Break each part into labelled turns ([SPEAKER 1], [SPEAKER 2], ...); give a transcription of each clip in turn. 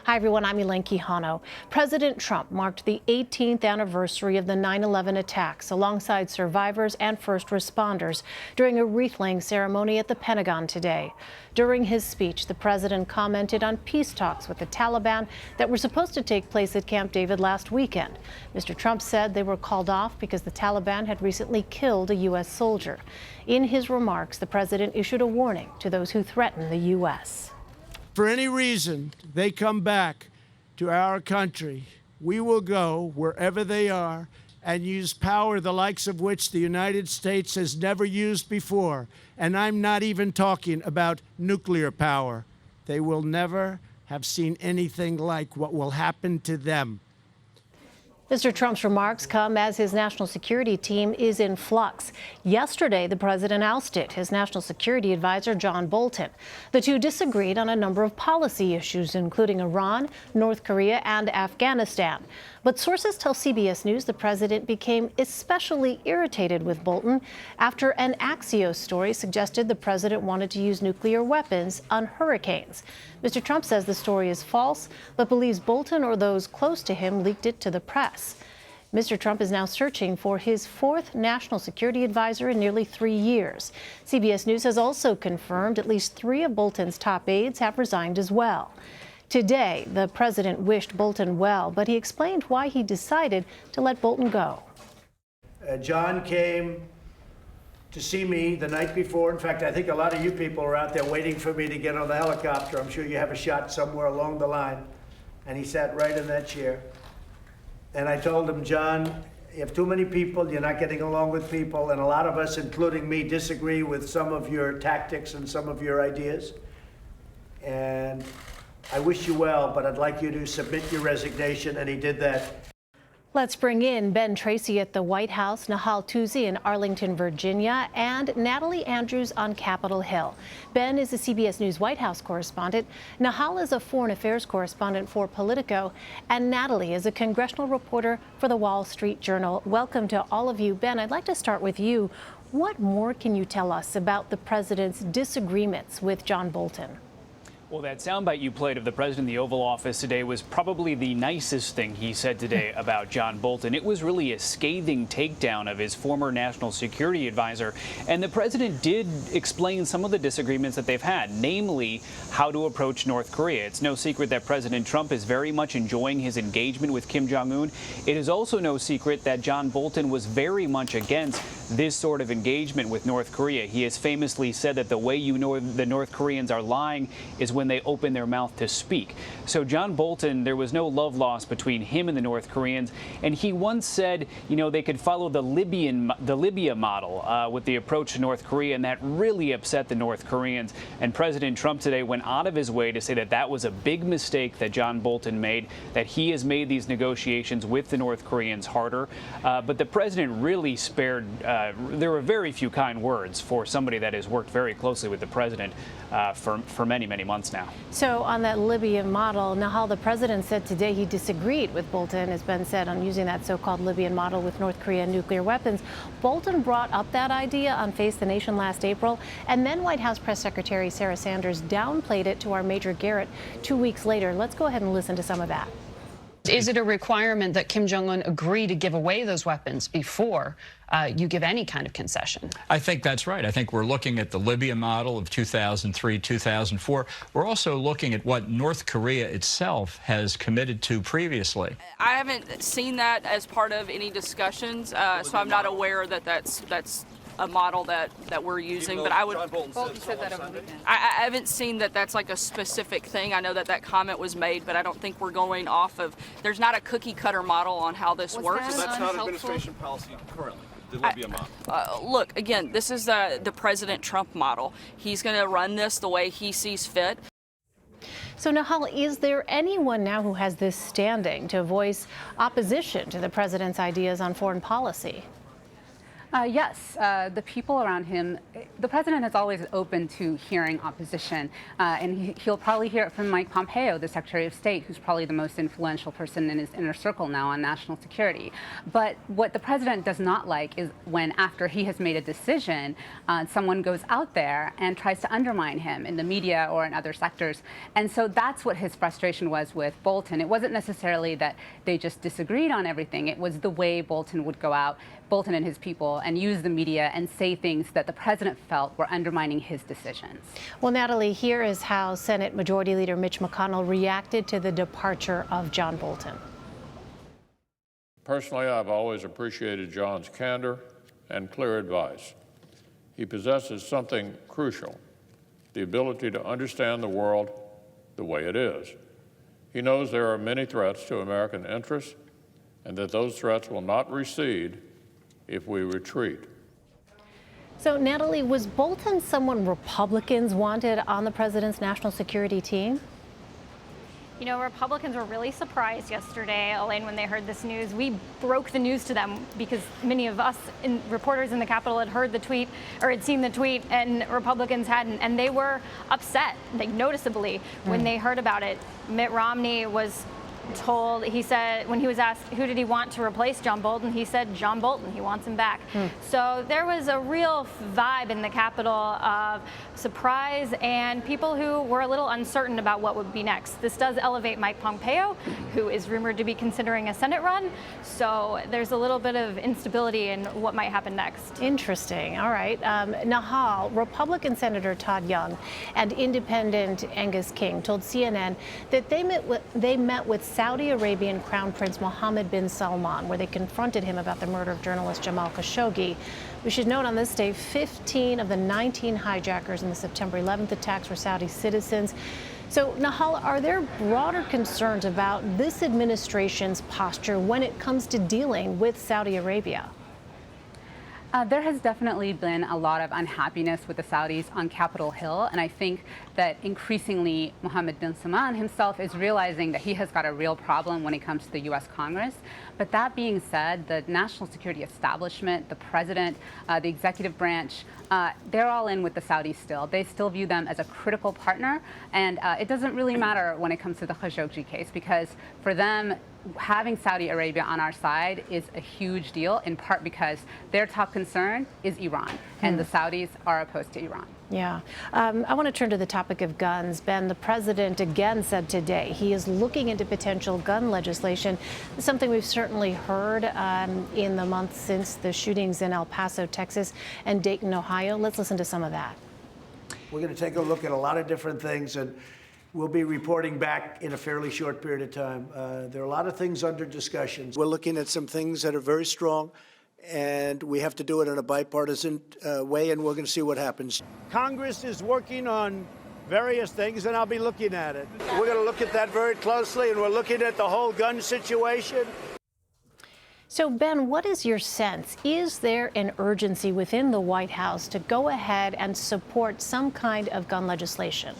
[SPEAKER 1] Hi, everyone. I'm Elaine Quijano. President Trump marked the 18th anniversary of the 9/11 attacks alongside survivors and first responders during a wreath-laying ceremony at the Pentagon today. During his speech, the president commented on peace talks with the Taliban that were supposed to take place at Camp David last weekend. Mr. Trump said they were called off because the Taliban had recently killed a U.S. soldier. In his remarks, the president issued a warning to those who threaten the U.S.
[SPEAKER 2] For any reason they come back to our country, we will go wherever they are and use power the likes of which the United States has never used before. And I'm not even talking about nuclear power. They will never have seen anything like what will happen to them.
[SPEAKER 1] Mr. Trump's remarks come as his national security team is in flux. Yesterday, the president ousted his national security advisor, John Bolton. The two disagreed on a number of policy issues, including Iran, North Korea, and Afghanistan. But sources tell CBS News the president became especially irritated with Bolton after an Axios story suggested the president wanted to use nuclear weapons on hurricanes. Mr. Trump says the story is false, but believes Bolton or those close to him leaked it to the press. Mr. Trump is now searching for his fourth national security advisor in nearly 3 years. CBS News has also confirmed at least 3 of Bolton's top aides have resigned as well. Today, the president wished Bolton well, but he explained why he decided to let Bolton go.
[SPEAKER 3] John came to see me the night before. In fact, I think a lot of you people are out there waiting for me to get on the helicopter. I'm sure you have a shot somewhere along the line. And he sat right in that chair. And I told him, John, you have too many people, you're not getting along with people, and a lot of us, including me, disagree with some of your tactics and some of your ideas. And I wish you well, but I'd like you to submit your resignation, and he did that.
[SPEAKER 1] Let's bring in Ben Tracy at the White House, Nahal, Toosi in Arlington, Virginia, and Natalie Andrews on Capitol Hill. Ben is a CBS News White House correspondent. Nahal is a foreign affairs correspondent for Politico, and Natalie is a congressional reporter for the Wall Street Journal. Welcome to all of you. Ben, I'd like to start with you. What more can you tell us about the president's disagreements with John Bolton?
[SPEAKER 4] Well, that soundbite you played of the president in the Oval Office today was probably the nicest thing he said today about John Bolton. It was really a scathing takedown of his former national security advisor. And the president did explain some of the disagreements that they've had, namely how to approach North Korea. It's no secret that President Trump is very much enjoying his engagement with Kim Jong-un. It is also no secret that John Bolton was very much against this sort of engagement with North Korea. He has famously said that the way you know the North Koreans are lying is when they open their mouth to speak. So John Bolton, there was no love lost between him and the North Koreans, and he once said, you know, they could follow the Libya model with the approach to North Korea, and that really upset the North Koreans. And President Trump today went out of his way to say that that was a big mistake that John Bolton made, that he has made these negotiations with the North Koreans harder. But the president really spared, there were very few kind words for somebody that has worked very closely with the president for many, many months now.
[SPEAKER 1] So on that Libyan model, Nahal, the president said today he disagreed with Bolton, as Ben said, on using that so-called Libyan model with North Korea nuclear weapons. Bolton brought up that idea on Face the Nation last April, and then White House Press Secretary Sarah Sanders downplayed it to our Major Garrett 2 weeks later. Let's go ahead and listen to some of that.
[SPEAKER 5] Is it a requirement that Kim Jong-un agree to give away those weapons before you give any kind of concession?
[SPEAKER 6] I think that's right. I think we're looking at the Libya model of 2003, 2004. We're also looking at what North Korea itself has committed to previously.
[SPEAKER 7] I haven't seen that as part of any discussions, so I'm not aware that that's a model that we're using, but I would.
[SPEAKER 8] Bolton said that over the weekend.
[SPEAKER 7] I haven't seen that that's like a specific thing. I know that comment was made, but I don't think we're going off of. There's not a cookie cutter model on how this works.
[SPEAKER 8] So
[SPEAKER 9] that's not administration policy currently. The Libya model.
[SPEAKER 7] Look, again, this is the President Trump model. He's going to run this the way he sees fit.
[SPEAKER 1] So, Nahal, is there anyone now who has this standing to voice opposition to the president's ideas on foreign policy?
[SPEAKER 8] Yes, the people around him, the president is always open to hearing opposition, and he'll probably hear it from Mike Pompeo, the Secretary of State, who's probably the most influential person in his inner circle now on national security. But what the president does not like is when, after he has made a decision, someone goes out there and tries to undermine him in the media or in other sectors. And so that's what his frustration was with Bolton. It wasn't necessarily that they just disagreed on everything. It was the way Bolton would go out, Bolton and his people, and use the media and say things that the president felt were undermining his decisions.
[SPEAKER 1] Well, Natalie, here is how Senate Majority Leader Mitch McConnell reacted to the departure of John Bolton.
[SPEAKER 10] Personally, I've always appreciated John's candor and clear advice. He possesses something crucial, the ability to understand the world the way it is. He knows there are many threats to American interests and that those threats will not recede if we retreat.
[SPEAKER 1] So, Natalie, was Bolton someone Republicans wanted on the president's national security team?
[SPEAKER 11] You know, Republicans were really surprised yesterday, Elaine, when they heard this news. We broke the news to them because many of us reporters in the Capitol had heard the tweet or had seen the tweet, and Republicans hadn't. And they were upset, like noticeably, when they heard about it. Mitt Romney was told, he said, when he was asked who did he want to replace John Bolton, he said John Bolton. He wants him back. So there was a real vibe in the Capitol of surprise and people who were a little uncertain about what would be next. This does elevate Mike Pompeo, who is rumored to be considering a Senate run. So there's a little bit of instability in what might happen next.
[SPEAKER 1] Interesting. All right. Nahal, Republican Senator Todd Young and Independent Angus King told CNN that they met with Saudi Arabian Crown Prince Mohammed bin Salman, where they confronted him about the murder of journalist Jamal Khashoggi. We should note on this day, 15 of the 19 hijackers in the September 11th attacks were Saudi citizens. So, Nahal, are there broader concerns about this administration's posture when it comes to dealing with Saudi Arabia?
[SPEAKER 8] There has definitely been a lot of unhappiness with the Saudis on Capitol Hill, and I think that increasingly Mohammed bin Salman himself is realizing that he has got a real problem when it comes to the U.S. Congress. But that being said, the national security establishment, the president, the executive branch, they're all in with the Saudis still. They still view them as a critical partner, and it doesn't really matter when it comes to the Khashoggi case, because for them, having Saudi Arabia on our side is a huge deal, in part because their top concern is Iran, and the Saudis are opposed to Iran.
[SPEAKER 1] Yeah. I want to turn to the topic of guns. Ben, the president again said today he is looking into potential gun legislation, something we've certainly heard in the months since the shootings in El Paso, Texas, and Dayton, Ohio. Let's listen to some of that.
[SPEAKER 3] We're going to take a look at a lot of different things, and we'll be reporting back in a fairly short period of time. There are a lot of things under discussion. We're looking at some things that are very strong, and we have to do it in a bipartisan way, and we're going to see what happens. Congress is working on various things, and I'll be looking at it. We're going to look at that very closely, and we're looking at the whole gun situation.
[SPEAKER 1] So, Ben, what is your sense? Is there an urgency within the White House to go ahead and support some kind of gun legislation?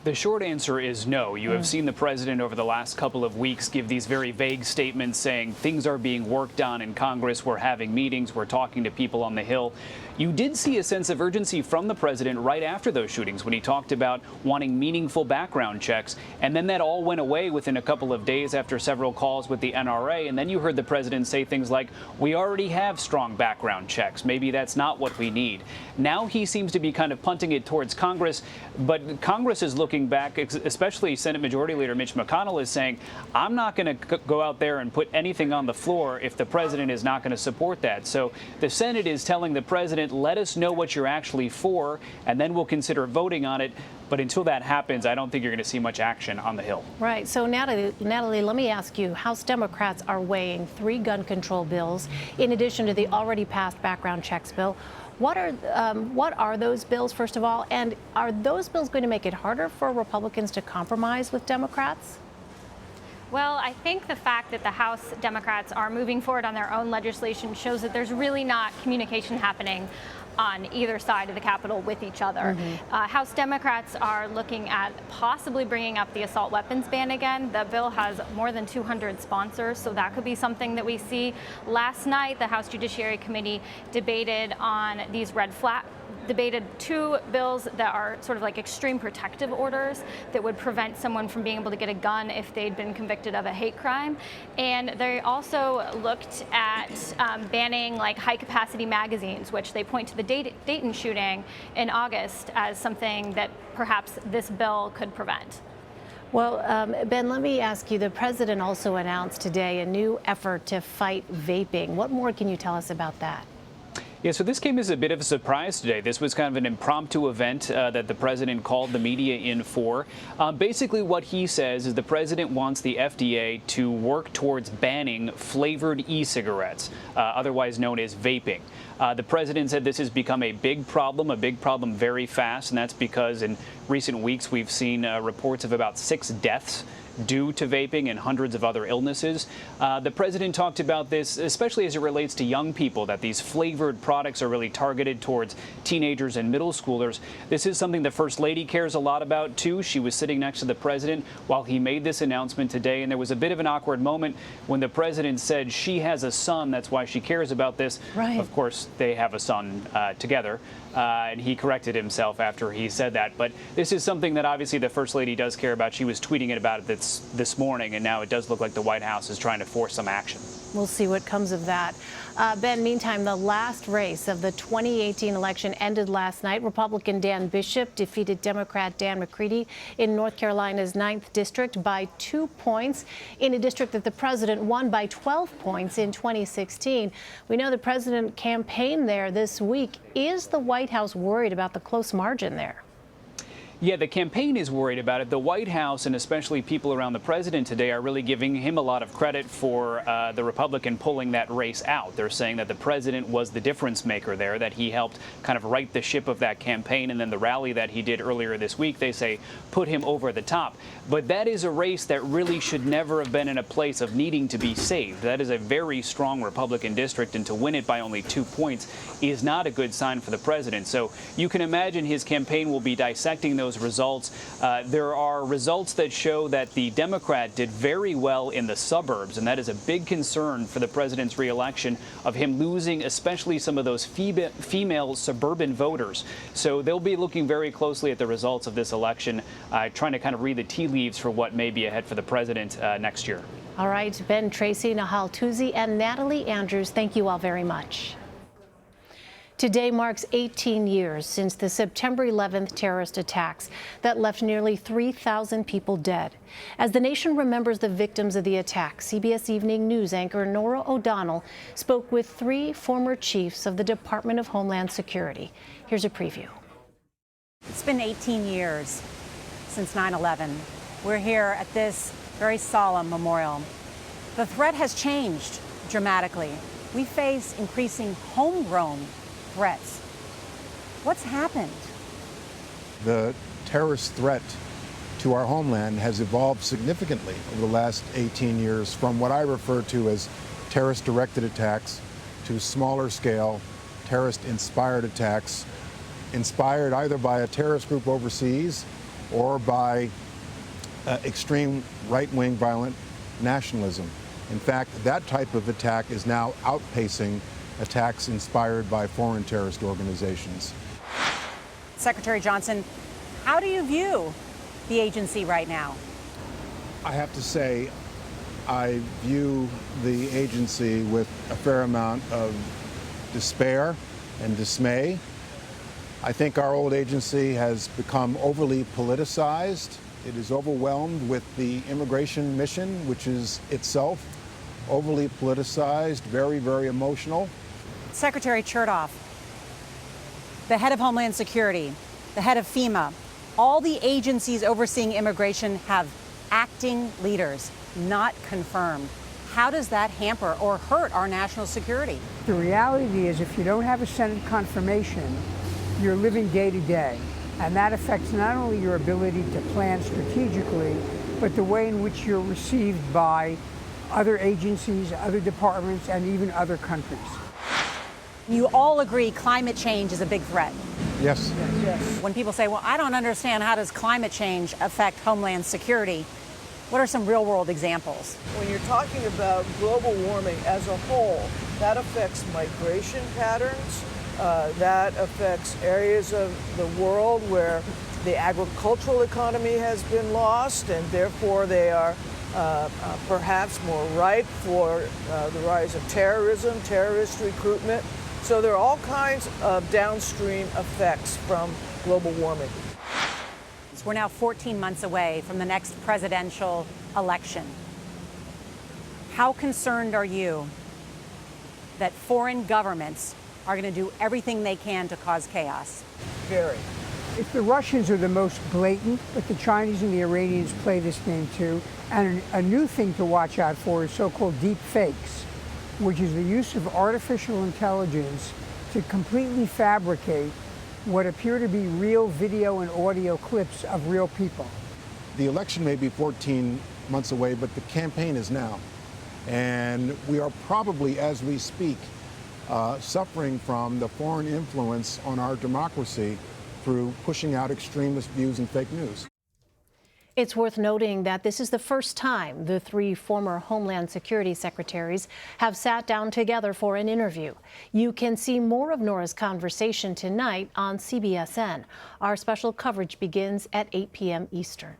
[SPEAKER 4] The short answer is no. You have seen the president over the last couple of weeks give these very vague statements saying things are being worked on in Congress. We're having meetings. We're talking to people on the Hill. You did see a sense of urgency from the president right after those shootings when he talked about wanting meaningful background checks. And then that all went away within a couple of days after several calls with the NRA. And then you heard the president say things like, we already have strong background checks. Maybe that's not what we need. Now he seems to be kind of punting it towards Congress. But Congress is looking back, especially Senate Majority Leader Mitch McConnell is saying, I'm not going to go out there and put anything on the floor if the president is not going to support that. So the Senate is telling the president, let us know what you're actually for, and then we'll consider voting on it. But until that happens, I don't think you're going to see much action on the Hill.
[SPEAKER 1] Right. So, Natalie, let me ask you, House Democrats are weighing 3 gun control bills in addition to the already passed background checks bill. What are those bills, first of all, and are those bills going to make it harder for Republicans to compromise with Democrats?
[SPEAKER 11] Well, I think the fact that the House Democrats are moving forward on their own legislation shows that there's really not communication happening on either side of the Capitol with each other. House Democrats are looking at possibly bringing up the assault weapons ban again. The bill has more than 200 sponsors, so that could be something that we see. Last night, the House Judiciary Committee debated on these debated two bills that are sort of like extreme protective orders that would prevent someone from being able to get a gun if they'd been convicted of a hate crime. And they also looked at banning like high capacity magazines, which they point to the Dayton shooting in August as something that perhaps this bill could prevent.
[SPEAKER 1] Well, Ben, let me ask you, the president also announced today a new effort to fight vaping. What more can you tell us about that?
[SPEAKER 4] Yeah, so this came as a bit of a surprise today. This was kind of an impromptu event that the president called the media in for. Basically, what he says is the president wants the FDA to work towards banning flavored e-cigarettes, otherwise known as vaping. The president said this has become a big problem very fast, and that's because in recent weeks we've seen reports of about 6 deaths due to vaping and hundreds of other illnesses. The president talked about this, especially as it relates to young people, that these flavored products are really targeted towards teenagers and middle schoolers. This is something the First Lady cares a lot about, too. She was sitting next to the president while he made this announcement today, and there was a bit of an awkward moment when the president said she has a son, that's why she cares about this.
[SPEAKER 1] Right.
[SPEAKER 4] Of course, they have a son together. And he corrected himself after he said that. But this is something that obviously the First Lady does care about. She was tweeting it about it this morning, and now it does look like the White House is trying to force some action.
[SPEAKER 1] We'll see what comes of that. Ben, meantime, the last race of the 2018 election ended last night. Republican Dan Bishop defeated Democrat Dan McCready in North Carolina's 9th district by 2 points in a district that the president won by 12 points in 2016. We know the president campaigned there this week. Is the White House worried about the close margin there?
[SPEAKER 4] Yeah, the campaign is worried about it. The White House, and especially people around the president today, are really giving him a lot of credit for the Republican pulling that race out. They're saying that the president was the difference maker there, that he helped kind of right the ship of that campaign, and then the rally that he did earlier this week, they say, put him over the top. But that is a race that really should never have been in a place of needing to be saved. That is a very strong Republican district, and to win it by only 2 points is not a good sign for the president. So you can imagine his campaign will be dissecting those results. There are results that show that the Democrat did very well in the suburbs, and that is a big concern for the president's reelection, of him losing especially some of those female suburban voters. So they'll be looking very closely at the results of this election, trying to kind of read the tea leaves for what may be ahead for the president next year.
[SPEAKER 1] All right, Ben Tracy, Nahal, Toosi, and Natalie Andrews, thank you all very much. Today marks 18 years since the September 11th terrorist attacks that left nearly 3,000 people dead. As the nation remembers the victims of the attack, CBS Evening News anchor Norah O'Donnell spoke with 3 former chiefs of the Department of Homeland Security. Here's a preview.
[SPEAKER 12] It's been 18 years since 9/11. We're here at this very solemn memorial. The threat has changed dramatically. We face increasing homegrown threats. What's happened?
[SPEAKER 13] The terrorist threat to our homeland has evolved significantly over the last 18 years, from what I refer to as terrorist-directed attacks to smaller scale terrorist-inspired attacks, inspired either by a terrorist group overseas or by extreme right-wing violent nationalism. In fact, that type of attack is now outpacing attacks inspired by foreign terrorist organizations.
[SPEAKER 12] Secretary Johnson, how do you view the agency right now?
[SPEAKER 13] I have to say, I view the agency with a fair amount of despair and dismay. I think our old agency has become overly politicized. It is overwhelmed with the immigration mission, which is itself overly politicized, very, very emotional.
[SPEAKER 12] Secretary Chertoff, the head of Homeland Security, the head of FEMA, all the agencies overseeing immigration have acting leaders, not confirmed. How does that hamper or hurt our national security?
[SPEAKER 14] The reality is, if you don't have a Senate confirmation, you're living day to day. And that affects not only your ability to plan strategically, but the way in which you're received by other agencies, other departments, and even other countries.
[SPEAKER 12] You all agree climate change is a big threat.
[SPEAKER 13] Yes.
[SPEAKER 12] When people say, well, I don't understand, how does climate change affect Homeland Security? What are some real-world examples?
[SPEAKER 15] When you're talking about global warming as a whole, that affects migration patterns, that affects areas of the world where the agricultural economy has been lost, and therefore they are perhaps more ripe for the rise of terrorism, terrorist recruitment. So there are all kinds of downstream effects from global warming.
[SPEAKER 12] We're now 14 months away from the next presidential election. How concerned are you that foreign governments are going to do everything they can to cause chaos?
[SPEAKER 15] Very.
[SPEAKER 14] If the Russians are the most blatant, but the Chinese and the Iranians play this game too. And a new thing to watch out for is so-called deep fakes, which is the use of artificial intelligence to completely fabricate what appear to be real video and audio clips of real people.
[SPEAKER 13] The election may be 14 months away, but the campaign is now. And we are probably, as we speak, suffering from the foreign influence on our democracy through pushing out extremist views and fake news.
[SPEAKER 1] It's worth noting that this is the first time the three former Homeland Security secretaries have sat down together for an interview. You can see more of Nora's conversation tonight on CBSN. Our special coverage begins at 8 p.m. Eastern.